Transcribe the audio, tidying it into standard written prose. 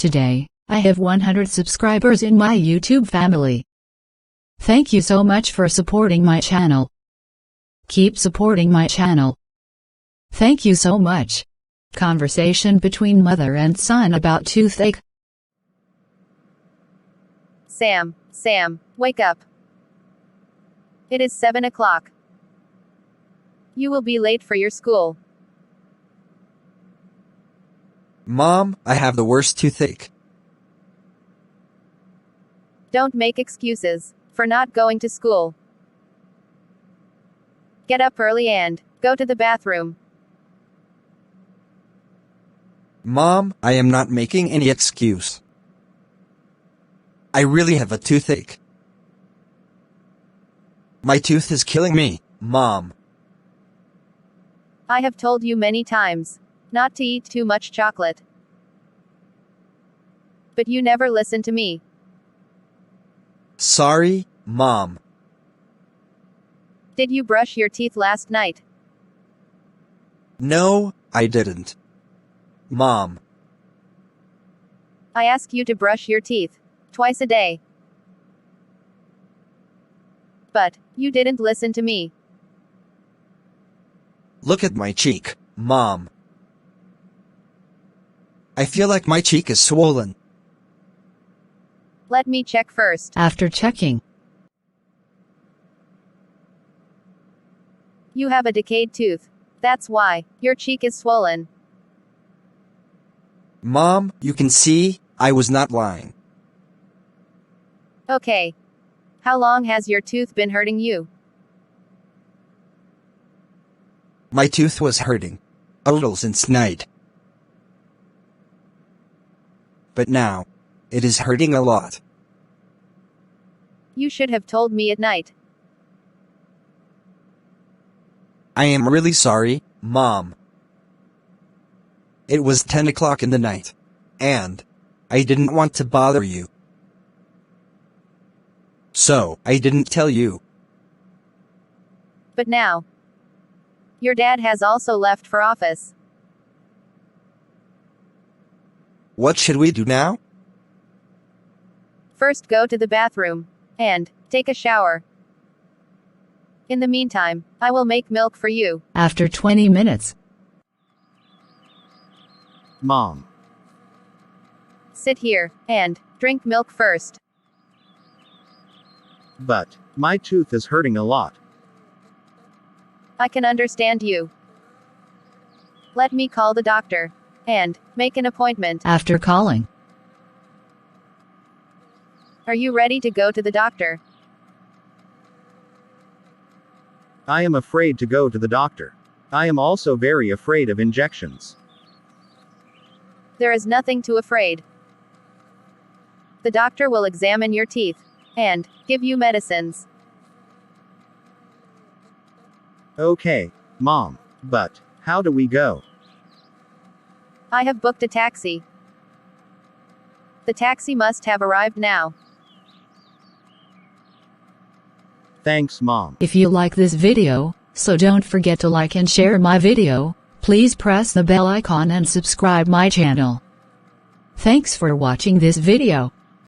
Today, I have 100 subscribers in my YouTube family. Thank you so much for supporting my channel. Keep supporting my channel. Thank you so much. Conversation between mother and son about toothache. Sam, wake up. It is 7 o'clock. You will be late for your school. Mom, I have the worst toothache. Don't make excuses for not going to school. Get up early and go to the bathroom. Mom, I am not making any excuse. I really have a toothache. My tooth is killing me, Mom. I have told you many times not to eat too much chocolate. But you never listen to me. Sorry, Mom. Did you brush your teeth last night? No, I didn't. Mom. I ask you to brush your teeth twice a day. But you didn't listen to me. Look at my cheek, Mom. I feel like my cheek is swollen. Let me check first. After checking, You have a decayed tooth. That's why your cheek is swollen. Mom, you can see, I was not lying. Okay. How long has your tooth been hurting you? My tooth was hurting a little since night. But now, it is hurting a lot. You should have told me at night. I am really sorry, Mom. It was 10 o'clock in the night, and I didn't want to bother you. So, I didn't tell you. But now, your dad has also left for office. What should we do now? First go to the bathroom and take a shower. In the meantime, I will make milk for you. after 20 minutes, Mom. Sit here and drink milk first. But my tooth is hurting a lot. I can understand you. Let me call the doctor and make an appointment. after calling, Are you ready to go to the doctor? I am afraid to go to the doctor. I am also very afraid of injections. There is nothing to afraid. The doctor will examine your teeth and give you medicines. Okay, Mom. But how do we go? I have booked a taxi. The taxi must have arrived now. Thanks, Mom. if you like this video, so don't forget to like and share my video, please press the bell icon and subscribe my channel. Thanks for watching this video.